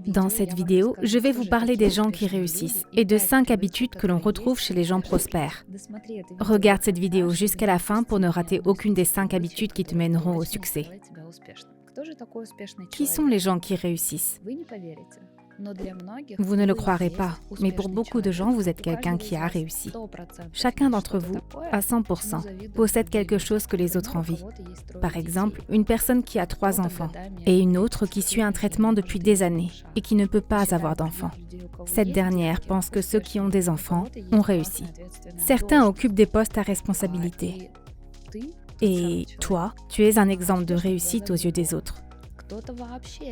Dans cette vidéo, je vais vous parler des gens qui réussissent et de 5 habitudes que l'on retrouve chez les gens prospères. Regarde cette vidéo jusqu'à la fin pour ne rater aucune des 5 habitudes qui te mèneront au succès. Qui sont les gens qui réussissent ? Vous ne le croirez pas, mais pour beaucoup de gens, vous êtes quelqu'un qui a réussi. Chacun d'entre vous, à 100%, possède quelque chose que les autres envient. Par exemple, une personne qui a 3 enfants et une autre qui suit un traitement depuis des années et qui ne peut pas avoir d'enfants. Cette dernière pense que ceux qui ont des enfants ont réussi. Certains occupent des postes à responsabilité. Et toi, tu es un exemple de réussite aux yeux des autres.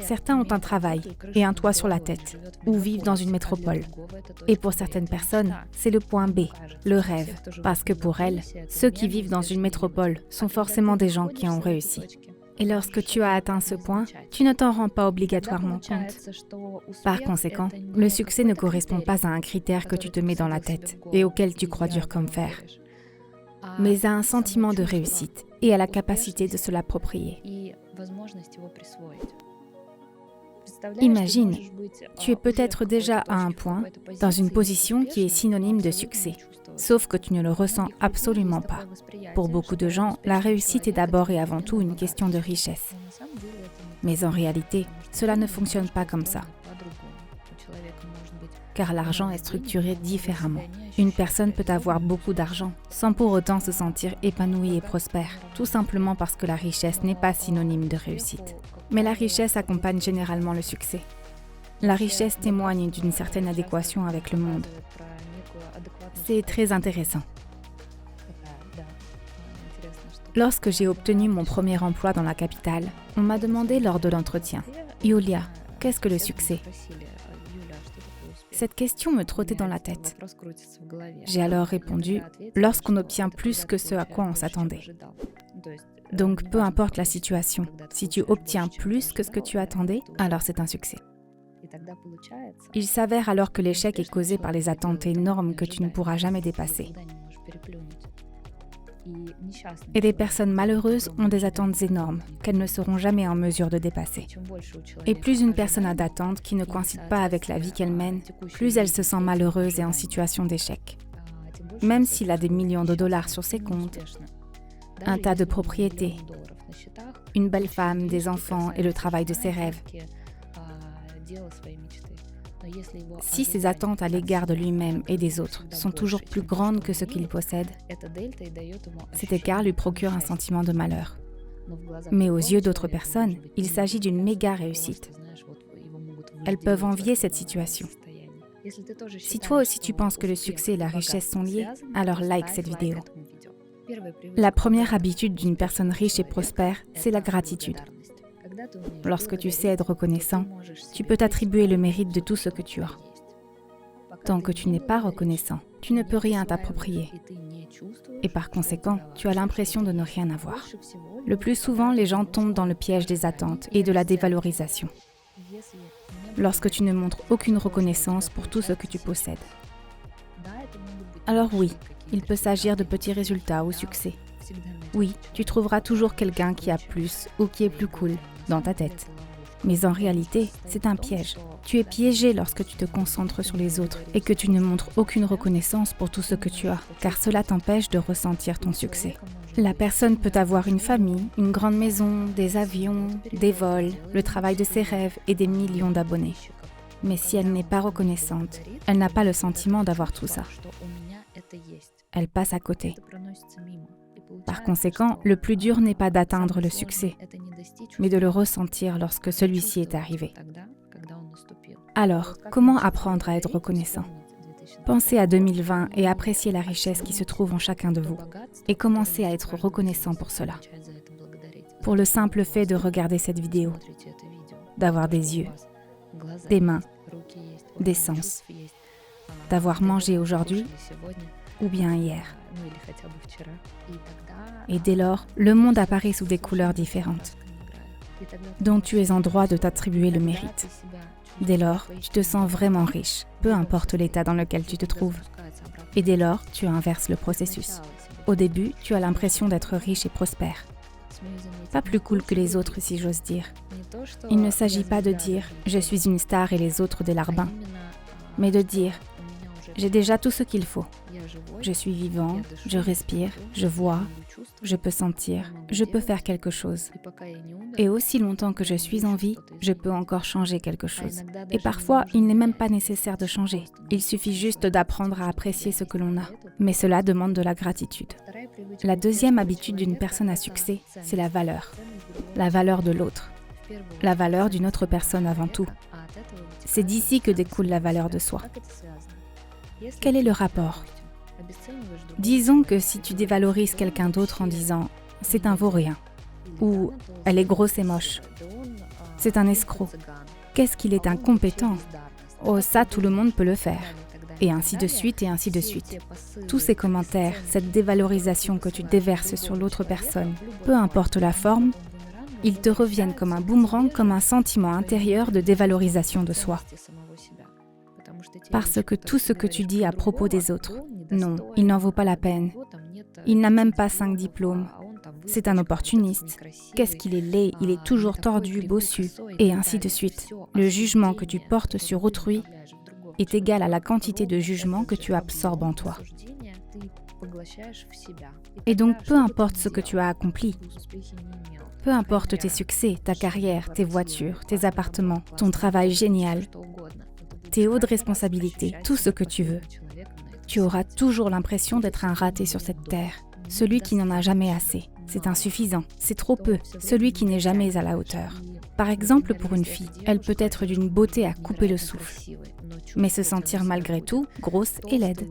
Certains ont un travail et un toit sur la tête, ou vivent dans une métropole. Et pour certaines personnes, c'est le point B, le rêve, parce que pour elles, ceux qui vivent dans une métropole sont forcément des gens qui ont réussi. Et lorsque tu as atteint ce point, tu ne t'en rends pas obligatoirement compte. Par conséquent, le succès ne correspond pas à un critère que tu te mets dans la tête et auquel tu crois dur comme fer, mais à un sentiment de réussite et à la capacité de se l'approprier. Imagine, tu es peut-être déjà à un point, dans une position qui est synonyme de succès, sauf que tu ne le ressens absolument pas. Pour beaucoup de gens, la réussite est d'abord et avant tout une question de richesse. Mais en réalité, cela ne fonctionne pas comme ça. Car l'argent est structuré différemment. Une personne peut avoir beaucoup d'argent sans pour autant se sentir épanouie et prospère, tout simplement parce que la richesse n'est pas synonyme de réussite. Mais la richesse accompagne généralement le succès. La richesse témoigne d'une certaine adéquation avec le monde. C'est très intéressant. Lorsque j'ai obtenu mon premier emploi dans la capitale, on m'a demandé lors de l'entretien « Yulia, qu'est-ce que le succès ?» Cette question me trottait dans la tête. J'ai alors répondu « lorsqu'on obtient plus que ce à quoi on s'attendait ». Donc, peu importe la situation, si tu obtiens plus que ce que tu attendais, alors c'est un succès. Il s'avère alors que l'échec est causé par les attentes énormes que tu ne pourras jamais dépasser. Et des personnes malheureuses ont des attentes énormes qu'elles ne seront jamais en mesure de dépasser. Et plus une personne a d'attentes qui ne coïncident pas avec la vie qu'elle mène, plus elle se sent malheureuse et en situation d'échec. Même s'il a des millions de dollars sur ses comptes, un tas de propriétés, une belle femme, des enfants et le travail de ses rêves. Si ses attentes à l'égard de lui-même et des autres sont toujours plus grandes que ce qu'il possède, cet écart lui procure un sentiment de malheur. Mais aux yeux d'autres personnes, il s'agit d'une méga réussite. Elles peuvent envier cette situation. Si toi aussi tu penses que le succès et la richesse sont liés, alors like cette vidéo. La première habitude d'une personne riche et prospère, c'est la gratitude. Lorsque tu sais être reconnaissant, tu peux t'attribuer le mérite de tout ce que tu as. Tant que tu n'es pas reconnaissant, tu ne peux rien t'approprier. Et par conséquent, tu as l'impression de ne rien avoir. Le plus souvent, les gens tombent dans le piège des attentes et de la dévalorisation. Lorsque tu ne montres aucune reconnaissance pour tout ce que tu possèdes. Alors oui, il peut s'agir de petits résultats ou succès. Oui, tu trouveras toujours quelqu'un qui a plus ou qui est plus cool dans ta tête. Mais en réalité, c'est un piège. Tu es piégé lorsque tu te concentres sur les autres et que tu ne montres aucune reconnaissance pour tout ce que tu as, car cela t'empêche de ressentir ton succès. La personne peut avoir une famille, une grande maison, des avions, des vols, le travail de ses rêves et des millions d'abonnés. Mais si elle n'est pas reconnaissante, elle n'a pas le sentiment d'avoir tout ça. Elle passe à côté. Par conséquent, le plus dur n'est pas d'atteindre le succès, mais de le ressentir lorsque celui-ci est arrivé. Alors, comment apprendre à être reconnaissant ? Pensez à 2020 et appréciez la richesse qui se trouve en chacun de vous, et commencez à être reconnaissant pour cela. Pour le simple fait de regarder cette vidéo, d'avoir des yeux, des mains, des sens, d'avoir mangé aujourd'hui ou bien hier. Et dès lors, le monde apparaît sous des couleurs différentes, dont tu es en droit de t'attribuer le mérite. Dès lors, tu te sens vraiment riche, peu importe l'état dans lequel tu te trouves. Et dès lors, tu inverses le processus. Au début, tu as l'impression d'être riche et prospère. Pas plus cool que les autres, si j'ose dire. Il ne s'agit pas de dire « je suis une star et les autres des larbins », mais de dire « j'ai déjà tout ce qu'il faut. Je suis vivant, je respire, je vois, je peux sentir, je peux faire quelque chose. Et aussi longtemps que je suis en vie, je peux encore changer quelque chose. Et parfois, il n'est même pas nécessaire de changer. Il suffit juste d'apprendre à apprécier ce que l'on a. Mais cela demande de la gratitude. La deuxième habitude d'une personne à succès, c'est la valeur. La valeur de l'autre. La valeur d'une autre personne avant tout. C'est d'ici que découle la valeur de soi. Quel est le rapport ? Disons que si tu dévalorises quelqu'un d'autre en disant « c'est un vaurien » ou « elle est grosse et moche »,« c'est un escroc »,« qu'est-ce qu'il est incompétent ?»« Oh, ça, tout le monde peut le faire » et ainsi de suite et ainsi de suite. Tous ces commentaires, cette dévalorisation que tu déverses sur l'autre personne, peu importe la forme, ils te reviennent comme un boomerang, comme un sentiment intérieur de dévalorisation de soi. Parce que tout ce que tu dis à propos des autres, non, il n'en vaut pas la peine. Il n'a même pas 5 diplômes. C'est un opportuniste. Qu'est-ce qu'il est laid, il est toujours tordu, bossu, et ainsi de suite. Le jugement que tu portes sur autrui est égal à la quantité de jugement que tu absorbes en toi. Et donc, peu importe ce que tu as accompli, peu importe tes succès, ta carrière, tes voitures, tes appartements, ton travail génial, tes hautes responsabilités, tout ce que tu veux, tu auras toujours l'impression d'être un raté sur cette terre, celui qui n'en a jamais assez. C'est insuffisant, c'est trop peu, celui qui n'est jamais à la hauteur. Par exemple, pour une fille, elle peut être d'une beauté à couper le souffle, mais se sentir malgré tout grosse et laide,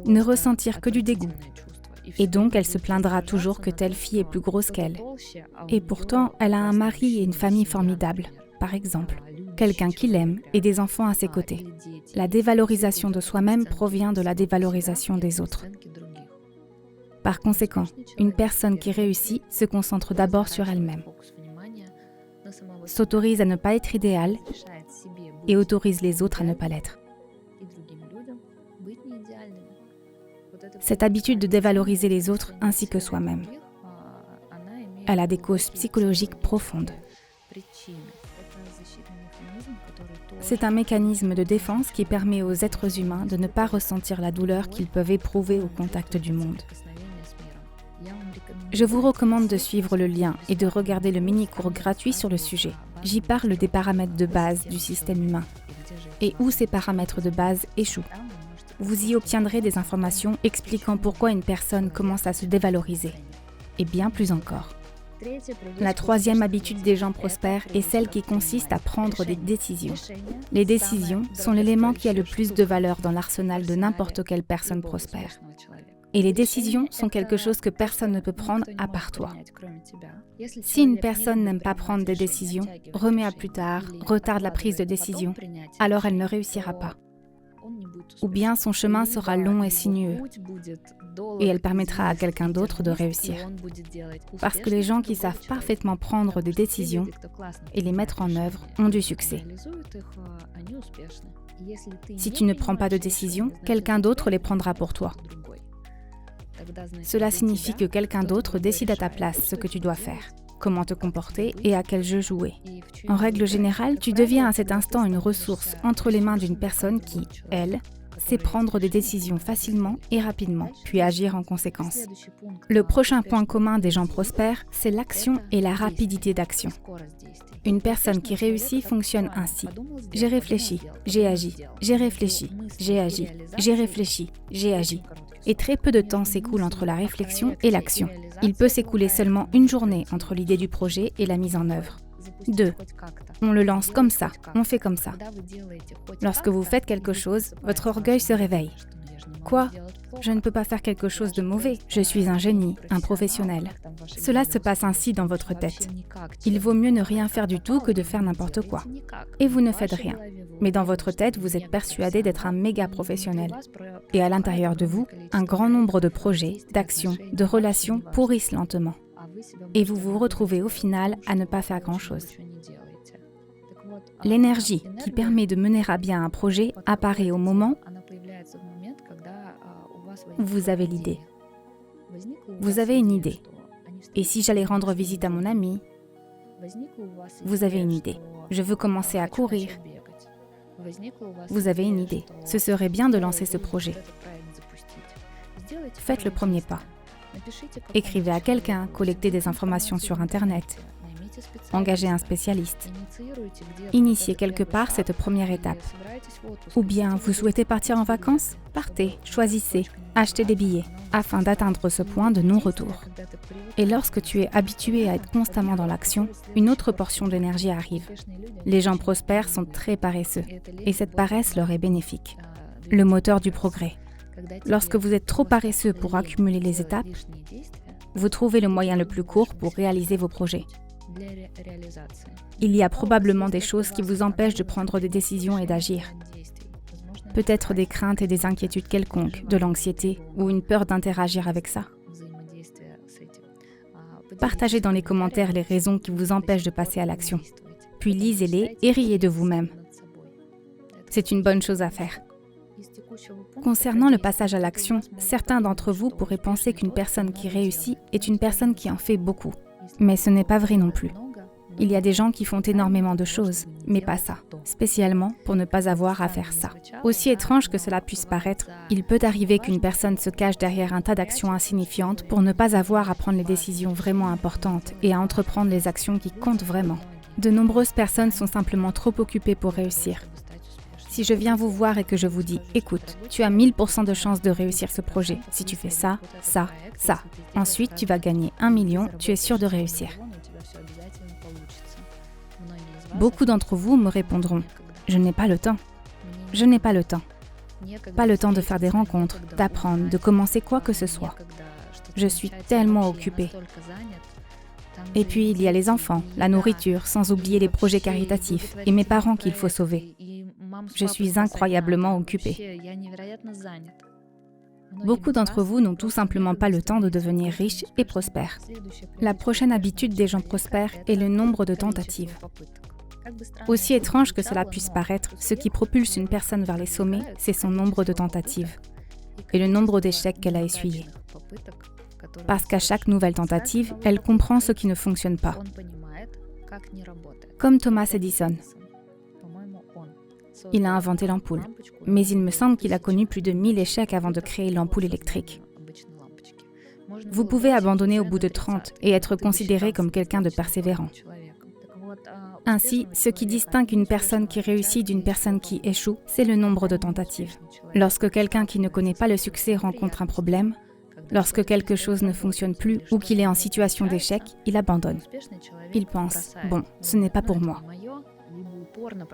ne ressentir que du dégoût. Et donc, elle se plaindra toujours que telle fille est plus grosse qu'elle. Et pourtant, elle a un mari et une famille formidables, par exemple. Quelqu'un qui l'aime et des enfants à ses côtés. La dévalorisation de soi-même provient de la dévalorisation des autres. Par conséquent, une personne qui réussit se concentre d'abord sur elle-même, s'autorise à ne pas être idéale et autorise les autres à ne pas l'être. Cette habitude de dévaloriser les autres ainsi que soi-même, elle a des causes psychologiques profondes. C'est un mécanisme de défense qui permet aux êtres humains de ne pas ressentir la douleur qu'ils peuvent éprouver au contact du monde. Je vous recommande de suivre le lien et de regarder le mini-cours gratuit sur le sujet. J'y parle des paramètres de base du système humain et où ces paramètres de base échouent. Vous y obtiendrez des informations expliquant pourquoi une personne commence à se dévaloriser, et bien plus encore. La troisième habitude des gens prospères est celle qui consiste à prendre des décisions. Les décisions sont l'élément qui a le plus de valeur dans l'arsenal de n'importe quelle personne prospère. Et les décisions sont quelque chose que personne ne peut prendre à part toi. Si une personne n'aime pas prendre des décisions, remet à plus tard, retarde la prise de décision, alors elle ne réussira pas. Ou bien son chemin sera long et sinueux, et elle permettra à quelqu'un d'autre de réussir. Parce que les gens qui savent parfaitement prendre des décisions et les mettre en œuvre ont du succès. Si tu ne prends pas de décision, quelqu'un d'autre les prendra pour toi. Cela signifie que quelqu'un d'autre décide à ta place ce que tu dois faire, comment te comporter et à quel jeu jouer. En règle générale, tu deviens à cet instant une ressource entre les mains d'une personne qui, elle, sait prendre des décisions facilement et rapidement, puis agir en conséquence. Le prochain point commun des gens prospères, c'est l'action et la rapidité d'action. Une personne qui réussit fonctionne ainsi. J'ai réfléchi, j'ai agi, j'ai réfléchi, j'ai agi, j'ai réfléchi, j'ai agi. Et très peu de temps s'écoule entre la réflexion et l'action. Il peut s'écouler seulement une journée entre l'idée du projet et la mise en œuvre. 2. On le lance comme ça, on fait comme ça. Lorsque vous faites quelque chose, votre orgueil se réveille. Quoi ? Je ne peux pas faire quelque chose de mauvais. Je suis un génie, un professionnel. Cela se passe ainsi dans votre tête. Il vaut mieux ne rien faire du tout que de faire n'importe quoi. Et vous ne faites rien. Mais dans votre tête, vous êtes persuadé d'être un méga professionnel. Et à l'intérieur de vous, un grand nombre de projets, d'actions, de relations pourrissent lentement. Et vous vous retrouvez au final à ne pas faire grand-chose. L'énergie qui permet de mener à bien un projet apparaît au moment où vous avez l'idée. Vous avez une idée. Et si j'allais rendre visite à mon ami ? Vous avez une idée. Je veux commencer à courir. Vous avez une idée. Ce serait bien de lancer ce projet. Faites le premier pas. Écrivez à quelqu'un, collectez des informations sur Internet. Engagez un spécialiste. Initiez quelque part cette première étape. Ou bien, vous souhaitez partir en vacances? Partez, choisissez, achetez des billets, afin d'atteindre ce point de non-retour. Et lorsque tu es habitué à être constamment dans l'action, une autre portion d'énergie arrive. Les gens prospères sont très paresseux, et cette paresse leur est bénéfique. Le moteur du progrès. Lorsque vous êtes trop paresseux pour accumuler les étapes, vous trouvez le moyen le plus court pour réaliser vos projets. Il y a probablement des choses qui vous empêchent de prendre des décisions et d'agir. Peut-être des craintes et des inquiétudes quelconques, de l'anxiété ou une peur d'interagir avec ça. Partagez dans les commentaires les raisons qui vous empêchent de passer à l'action. Puis lisez-les et riez de vous-même. C'est une bonne chose à faire. Concernant le passage à l'action, certains d'entre vous pourraient penser qu'une personne qui réussit est une personne qui en fait beaucoup. Mais ce n'est pas vrai non plus. Il y a des gens qui font énormément de choses, mais pas ça, spécialement pour ne pas avoir à faire ça. Aussi étrange que cela puisse paraître, il peut arriver qu'une personne se cache derrière un tas d'actions insignifiantes pour ne pas avoir à prendre les décisions vraiment importantes et à entreprendre les actions qui comptent vraiment. De nombreuses personnes sont simplement trop occupées pour réussir. Si je viens vous voir et que je vous dis « Écoute, tu as 1000% de chances de réussir ce projet. Si tu fais ça, ça, ça. Ensuite, tu vas gagner 1 million, tu es sûr de réussir. » Beaucoup d'entre vous me répondront « Je n'ai pas le temps. Je n'ai pas le temps. Pas le temps de faire des rencontres, d'apprendre, de commencer quoi que ce soit. Je suis tellement occupée. » Et puis, il y a les enfants, la nourriture, sans oublier les projets caritatifs et mes parents qu'il faut sauver. Je suis incroyablement occupée. Beaucoup d'entre vous n'ont tout simplement pas le temps de devenir riches et prospères. La prochaine habitude des gens prospères est le nombre de tentatives. Aussi étrange que cela puisse paraître, ce qui propulse une personne vers les sommets, c'est son nombre de tentatives et le nombre d'échecs qu'elle a essuyés. Parce qu'à chaque nouvelle tentative, elle comprend ce qui ne fonctionne pas. Comme Thomas Edison. Il a inventé l'ampoule, mais il me semble qu'il a connu plus de 1000 échecs avant de créer l'ampoule électrique. Vous pouvez abandonner au bout de 30 et être considéré comme quelqu'un de persévérant. Ainsi, ce qui distingue une personne qui réussit d'une personne qui échoue, c'est le nombre de tentatives. Lorsque quelqu'un qui ne connaît pas le succès rencontre un problème, lorsque quelque chose ne fonctionne plus ou qu'il est en situation d'échec, il abandonne. Il pense « Bon, ce n'est pas pour moi ».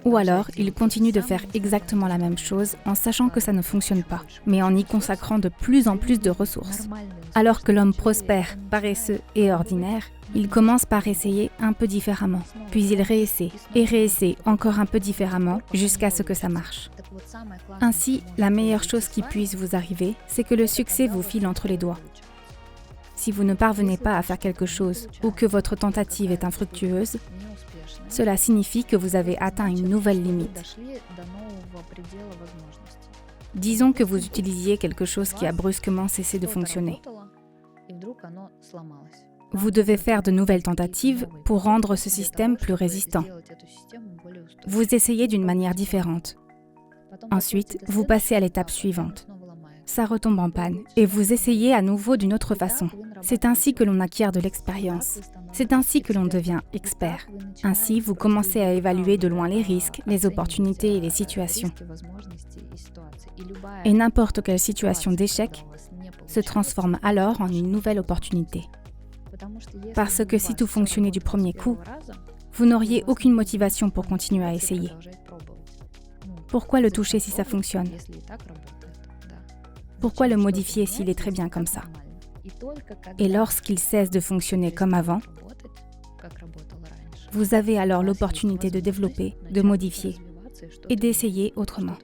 Ou alors, il continue de faire exactement la même chose en sachant que ça ne fonctionne pas, mais en y consacrant de plus en plus de ressources. Alors que l'homme prospère, paresseux et ordinaire, il commence par essayer un peu différemment, puis il réessaie et réessaie encore un peu différemment jusqu'à ce que ça marche. Ainsi, la meilleure chose qui puisse vous arriver, c'est que le succès vous file entre les doigts. Si vous ne parvenez pas à faire quelque chose ou que votre tentative est infructueuse, cela signifie que vous avez atteint une nouvelle limite. Disons que vous utilisiez quelque chose qui a brusquement cessé de fonctionner. Vous devez faire de nouvelles tentatives pour rendre ce système plus résistant. Vous essayez d'une manière différente. Ensuite, vous passez à l'étape suivante. Ça retombe en panne et vous essayez à nouveau d'une autre façon. C'est ainsi que l'on acquiert de l'expérience. C'est ainsi que l'on devient expert. Ainsi, vous commencez à évaluer de loin les risques, les opportunités et les situations. Et n'importe quelle situation d'échec se transforme alors en une nouvelle opportunité. Parce que si tout fonctionnait du premier coup, vous n'auriez aucune motivation pour continuer à essayer. Pourquoi le toucher si ça fonctionne ? Pourquoi le modifier s'il est très bien comme ça ? Et lorsqu'il cesse de fonctionner comme avant, vous avez alors l'opportunité de développer, de modifier et d'essayer autrement.